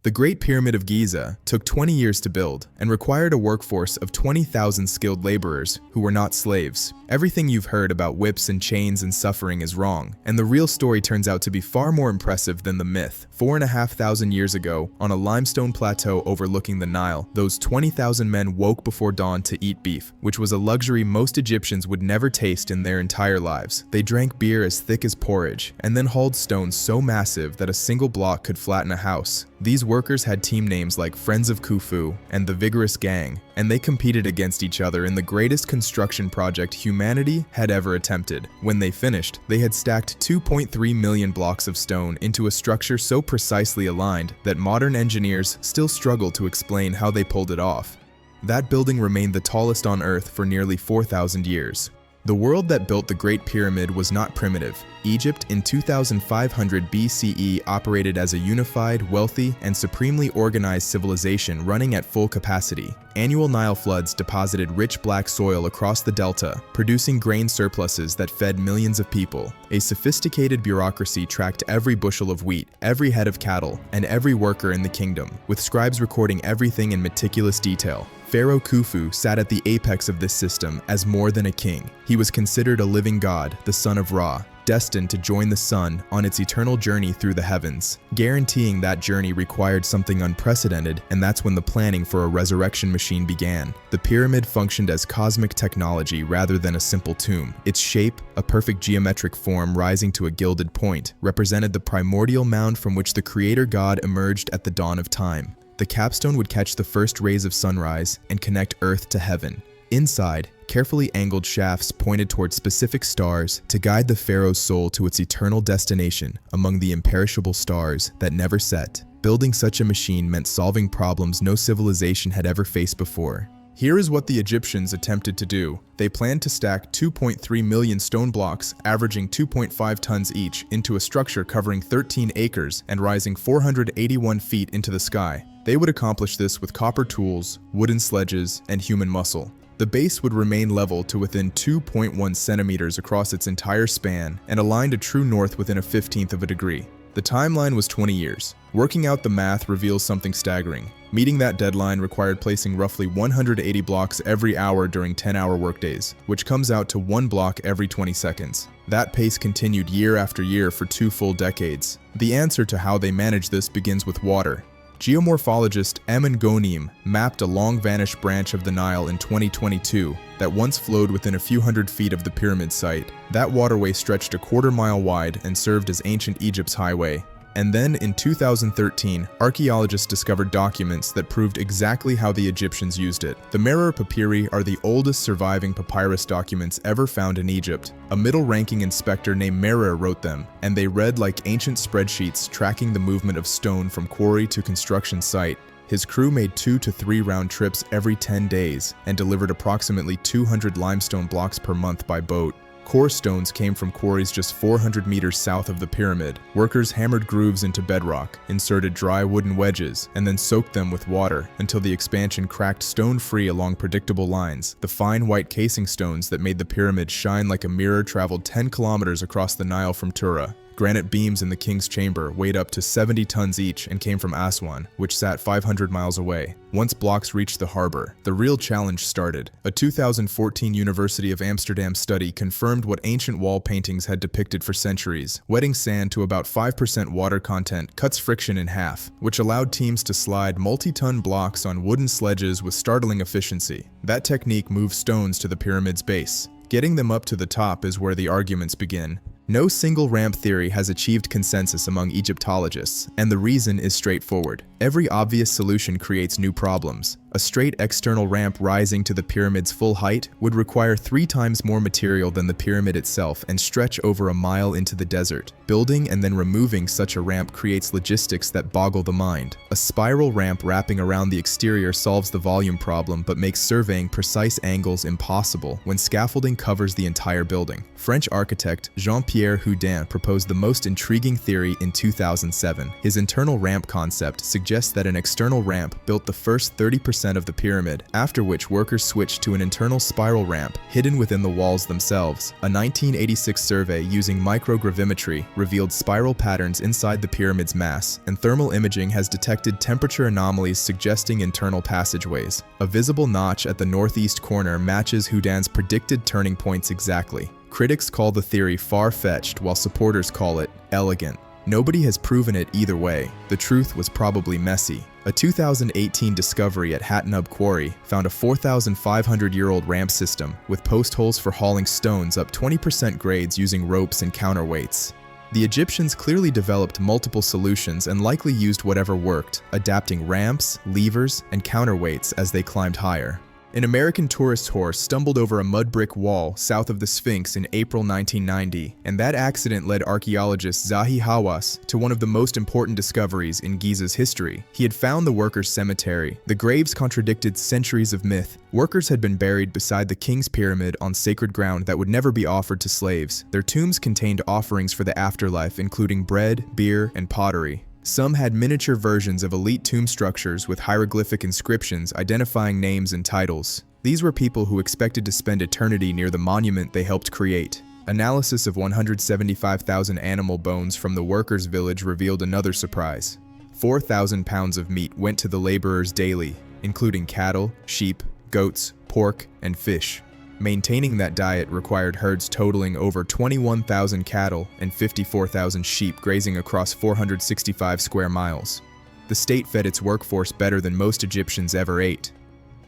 The Great Pyramid of Giza took 20 years to build and required a workforce of 20,000 skilled laborers who were not slaves. Everything you've heard about whips and chains and suffering is wrong, and the real story turns out to be far more impressive than the myth. 4,500 years ago, on a limestone plateau overlooking the Nile, those 20,000 men woke before dawn to eat beef, which was a luxury most Egyptians would never taste in their entire lives. They drank beer as thick as porridge, and then hauled stones so massive that a single block could flatten a house. These workers had team names like Friends of Khufu and the Vigorous Gang, and they competed against each other in the greatest construction project humanity had ever attempted. When they finished, they had stacked 2.3 million blocks of stone into a structure so precisely aligned that modern engineers still struggle to explain how they pulled it off. That building remained the tallest on Earth for nearly 4,000 years. The world that built the Great Pyramid was not primitive. Egypt in 2500 BCE operated as a unified, wealthy, and supremely organized civilization running at full capacity. Annual Nile floods deposited rich black soil across the delta, producing grain surpluses that fed millions of people. A sophisticated bureaucracy tracked every bushel of wheat, every head of cattle, and every worker in the kingdom, with scribes recording everything in meticulous detail. Pharaoh Khufu sat at the apex of this system as more than a king. He was considered a living god, the son of Ra, destined to join the sun on its eternal journey through the heavens. Guaranteeing that journey required something unprecedented, and that's when the planning for a resurrection machine began. The pyramid functioned as cosmic technology rather than a simple tomb. Its shape, a perfect geometric form rising to a gilded point, represented the primordial mound from which the creator god emerged at the dawn of time. The capstone would catch the first rays of sunrise and connect Earth to heaven. Inside, carefully angled shafts pointed toward specific stars to guide the pharaoh's soul to its eternal destination among the imperishable stars that never set. Building such a machine meant solving problems no civilization had ever faced before. Here is what the Egyptians attempted to do. They planned to stack 2.3 million stone blocks, averaging 2.5 tons each, into a structure covering 13 acres and rising 481 feet into the sky. They would accomplish this with copper tools, wooden sledges, and human muscle. The base would remain level to within 2.1 centimeters across its entire span and aligned to true north within a 15th of a degree. The timeline was 20 years. Working out the math reveals something staggering. Meeting that deadline required placing roughly 180 blocks every hour during 10-hour workdays, which comes out to 1 block every 20 seconds. That pace continued year after year for 2 full decades. The answer to how they managed this begins with water. Geomorphologist Emin Gonim mapped a long-vanished branch of the Nile in 2022 that once flowed within a few hundred feet of the pyramid site. That waterway stretched a quarter-mile wide and served as ancient Egypt's highway. And then, in 2013, archaeologists discovered documents that proved exactly how the Egyptians used it. The Merer Papyri are the oldest surviving papyrus documents ever found in Egypt. A middle-ranking inspector named Merer wrote them, and they read like ancient spreadsheets tracking the movement of stone from quarry to construction site. His crew made 2 to 3 round trips every 10 days and delivered approximately 200 limestone blocks per month by boat. Core stones came from quarries just 400 meters south of the pyramid. Workers hammered grooves into bedrock, inserted dry wooden wedges, and then soaked them with water until the expansion cracked stone free along predictable lines. The fine white casing stones that made the pyramid shine like a mirror traveled 10 kilometers across the Nile from Tura. Granite beams in the king's chamber weighed up to 70 tons each and came from Aswan, which sat 500 miles away. Once blocks reached the harbor, the real challenge started. A 2014 University of Amsterdam study confirmed what ancient wall paintings had depicted for centuries. Wetting sand to about 5% water content cuts friction in half, which allowed teams to slide multi-ton blocks on wooden sledges with startling efficiency. That technique moves stones to the pyramid's base. Getting them up to the top is where the arguments begin. No single ramp theory has achieved consensus among Egyptologists, and the reason is straightforward. Every obvious solution creates new problems. A straight external ramp rising to the pyramid's full height would require 3 times more material than the pyramid itself and stretch over a mile into the desert. Building and then removing such a ramp creates logistics that boggle the mind. A spiral ramp wrapping around the exterior solves the volume problem but makes surveying precise angles impossible when scaffolding covers the entire building. French architect Jean-Pierre Houdin proposed the most intriguing theory in 2007. His internal ramp concept suggests that an external ramp built the first 30% 90% of the pyramid, after which workers switched to an internal spiral ramp hidden within the walls themselves. A 1986 survey using microgravimetry revealed spiral patterns inside the pyramid's mass, and thermal imaging has detected temperature anomalies suggesting internal passageways. A visible notch at the northeast corner matches Houdin's predicted turning points exactly. Critics call the theory far-fetched, while supporters call it elegant. Nobody has proven it either way. The truth was probably messy. A 2018 discovery at Hatnub Quarry found a 4,500-year-old ramp system with post holes for hauling stones up 20% grades using ropes and counterweights. The Egyptians clearly developed multiple solutions and likely used whatever worked, adapting ramps, levers, and counterweights as they climbed higher. An American tourist horse stumbled over a mud brick wall south of the Sphinx in April 1990, and that accident led archaeologist Zahi Hawass to one of the most important discoveries in Giza's history. He had found the workers' cemetery. The graves contradicted centuries of myth. Workers had been buried beside the king's pyramid on sacred ground that would never be offered to slaves. Their tombs contained offerings for the afterlife, including bread, beer, and pottery. Some had miniature versions of elite tomb structures with hieroglyphic inscriptions identifying names and titles. These were people who expected to spend eternity near the monument they helped create. Analysis of 175,000 animal bones from the workers' village revealed another surprise. 4,000 pounds of meat went to the laborers daily, including cattle, sheep, goats, pork, and fish. Maintaining that diet required herds totaling over 21,000 cattle and 54,000 sheep grazing across 465 square miles. The state fed its workforce better than most Egyptians ever ate.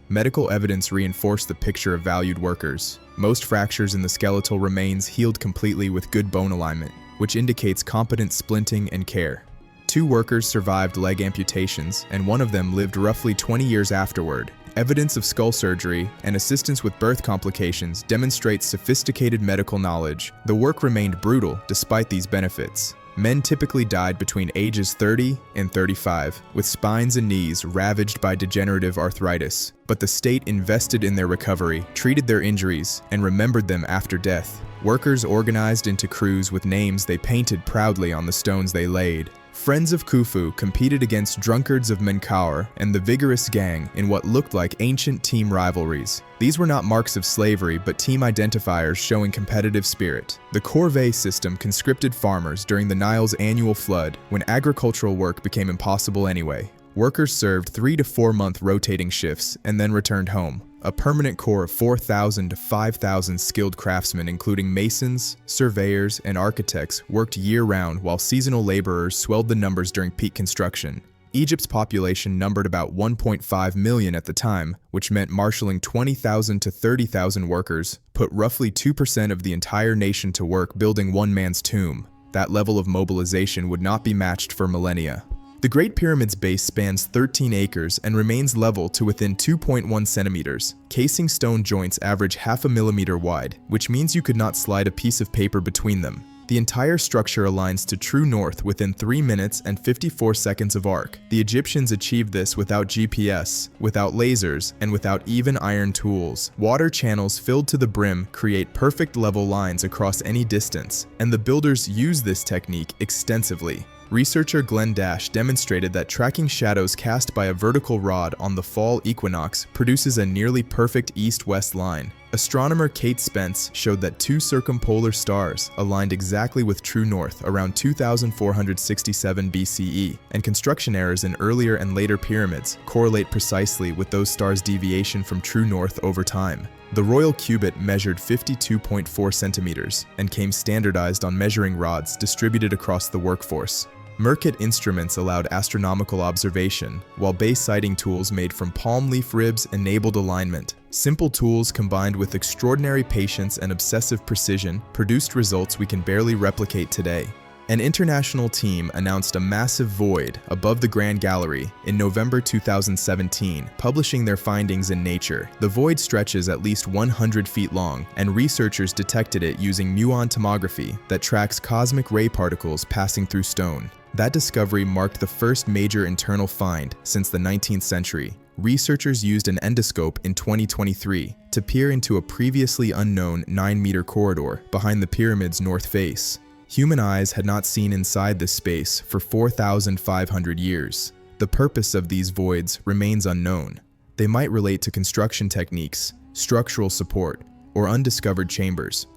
Medical evidence reinforced the picture of valued workers. Most fractures in the skeletal remains healed completely with good bone alignment, which indicates competent splinting and care. 2 workers survived leg amputations, and one of them lived roughly 20 years afterward. Evidence of skull surgery and assistance with birth complications demonstrates sophisticated medical knowledge. The work remained brutal despite these benefits. Men typically died between ages 30 and 35, with spines and knees ravaged by degenerative arthritis. But the state invested in their recovery, treated their injuries, and remembered them after death. Workers organized into crews with names they painted proudly on the stones they laid. Friends of Khufu competed against drunkards of Menkaure and the vigorous gang in what looked like ancient team rivalries. These were not marks of slavery, but team identifiers showing competitive spirit. The corvée system conscripted farmers during the Nile's annual flood, when agricultural work became impossible anyway. Workers served 3 to 4 month rotating shifts and then returned home. A permanent core of 4,000 to 5,000 skilled craftsmen, including masons, surveyors, and architects, worked year-round, while seasonal laborers swelled the numbers during peak construction. Egypt's population numbered about 1.5 million at the time, which meant marshalling 20,000 to 30,000 workers put roughly 2% of the entire nation to work building one man's tomb. That level of mobilization would not be matched for millennia. The Great Pyramid's base spans 13 acres and remains level to within 2.1 centimeters. Casing stone joints average half a millimeter wide, which means you could not slide a piece of paper between them. The entire structure aligns to true north within 3 minutes and 54 seconds of arc. The Egyptians achieved this without GPS, without lasers, and without even iron tools. Water channels filled to the brim create perfect level lines across any distance, and the builders use this technique extensively. Researcher Glenn Dash demonstrated that tracking shadows cast by a vertical rod on the fall equinox produces a nearly perfect east-west line. Astronomer Kate Spence showed that 2 circumpolar stars aligned exactly with true north around 2467 BCE, and construction errors in earlier and later pyramids correlate precisely with those stars' deviation from true north over time. The royal cubit measured 52.4 centimeters and came standardized on measuring rods distributed across the workforce. Merkit instruments allowed astronomical observation, while base sighting tools made from palm leaf ribs enabled alignment. Simple tools combined with extraordinary patience and obsessive precision produced results we can barely replicate today. An international team announced a massive void above the Grand Gallery in November 2017, publishing their findings in Nature. The void stretches at least 100 feet long, and researchers detected it using muon tomography that tracks cosmic ray particles passing through stone. That discovery marked the first major internal find since the 19th century. Researchers used an endoscope in 2023 to peer into a previously unknown 9-meter corridor behind the pyramid's north face. Human eyes had not seen inside this space for 4,500 years. The purpose of these voids remains unknown. They might relate to construction techniques, structural support, or undiscovered chambers.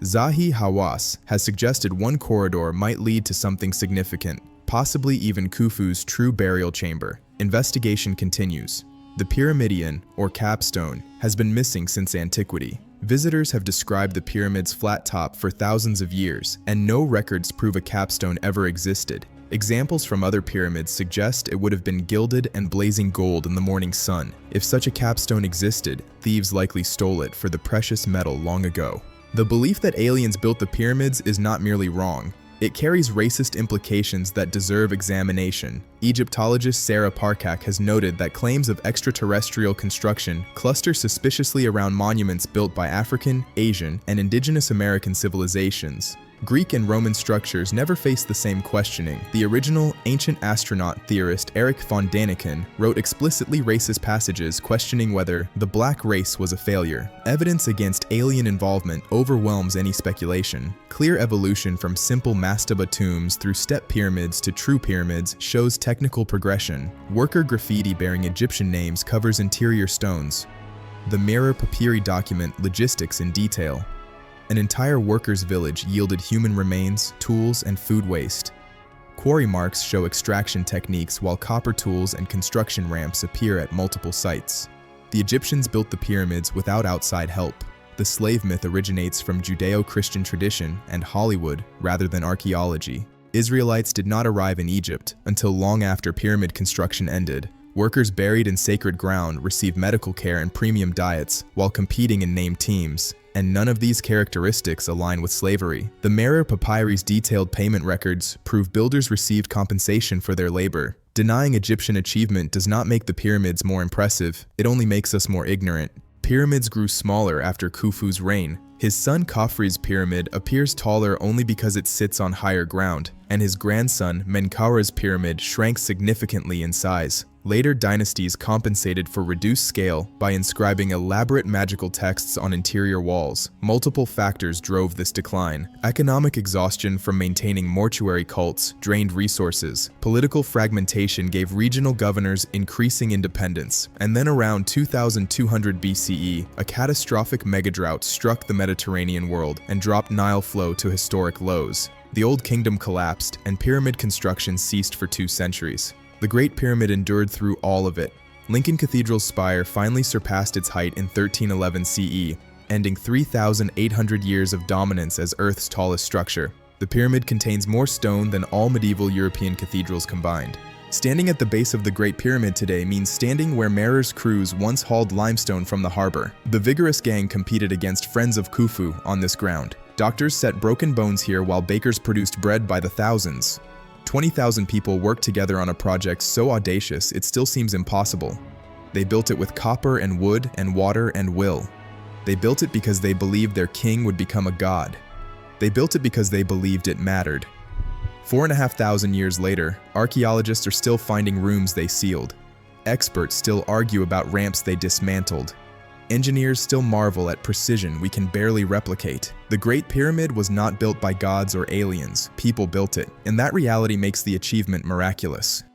Zahi Hawass has suggested one corridor might lead to something significant, possibly even Khufu's true burial chamber. Investigation continues. The pyramidion, or capstone, has been missing since antiquity. Visitors have described the pyramid's flat top for thousands of years, and no records prove a capstone ever existed. Examples from other pyramids suggest it would have been gilded and blazing gold in the morning sun. If such a capstone existed, thieves likely stole it for the precious metal long ago. The belief that aliens built the pyramids is not merely wrong. It carries racist implications that deserve examination. Egyptologist Sarah Parcak has noted that claims of extraterrestrial construction cluster suspiciously around monuments built by African, Asian, and indigenous American civilizations. Greek and Roman structures never faced the same questioning. The original ancient astronaut theorist Erich von Däniken wrote explicitly racist passages questioning whether the black race was a failure. Evidence against alien involvement overwhelms any speculation. Clear evolution from simple mastaba tombs through step pyramids to true pyramids shows technical progression. Worker graffiti bearing Egyptian names covers interior stones. The Merer Papyri document logistics in detail. An entire workers' village yielded human remains, tools, and food waste. Quarry marks show extraction techniques while copper tools and construction ramps appear at multiple sites. The Egyptians built the pyramids without outside help. The slave myth originates from Judeo-Christian tradition and Hollywood rather than archaeology. Israelites did not arrive in Egypt until long after pyramid construction ended. Workers buried in sacred ground receive medical care and premium diets while competing in named teams, and none of these characteristics align with slavery. The Merer Papyri's detailed payment records prove builders received compensation for their labor. Denying Egyptian achievement does not make the pyramids more impressive, it only makes us more ignorant. Pyramids grew smaller after Khufu's reign. His son Khafre's pyramid appears taller only because it sits on higher ground, and his grandson Menkaura's pyramid shrank significantly in size. Later dynasties compensated for reduced scale by inscribing elaborate magical texts on interior walls. Multiple factors drove this decline. Economic exhaustion from maintaining mortuary cults drained resources. Political fragmentation gave regional governors increasing independence. And then around 2200 BCE, a catastrophic megadrought struck the Mediterranean world and dropped Nile flow to historic lows. The Old Kingdom collapsed, and pyramid construction ceased for 2 centuries. The Great Pyramid endured through all of it. Lincoln Cathedral's spire finally surpassed its height in 1311 CE, ending 3,800 years of dominance as Earth's tallest structure. The pyramid contains more stone than all medieval European cathedrals combined. Standing at the base of the Great Pyramid today means standing where Merer's crews once hauled limestone from the harbor. The vigorous gang competed against friends of Khufu on this ground. Doctors set broken bones here while bakers produced bread by the thousands. 20,000 people worked together on a project so audacious it still seems impossible. They built it with copper and wood and water and will. They built it because they believed their king would become a god. They built it because they believed it mattered. 4,500 years later, archaeologists are still finding rooms they sealed. Experts still argue about ramps they dismantled. Engineers still marvel at precision we can barely replicate. The Great Pyramid was not built by gods or aliens, people built it, and that reality makes the achievement miraculous.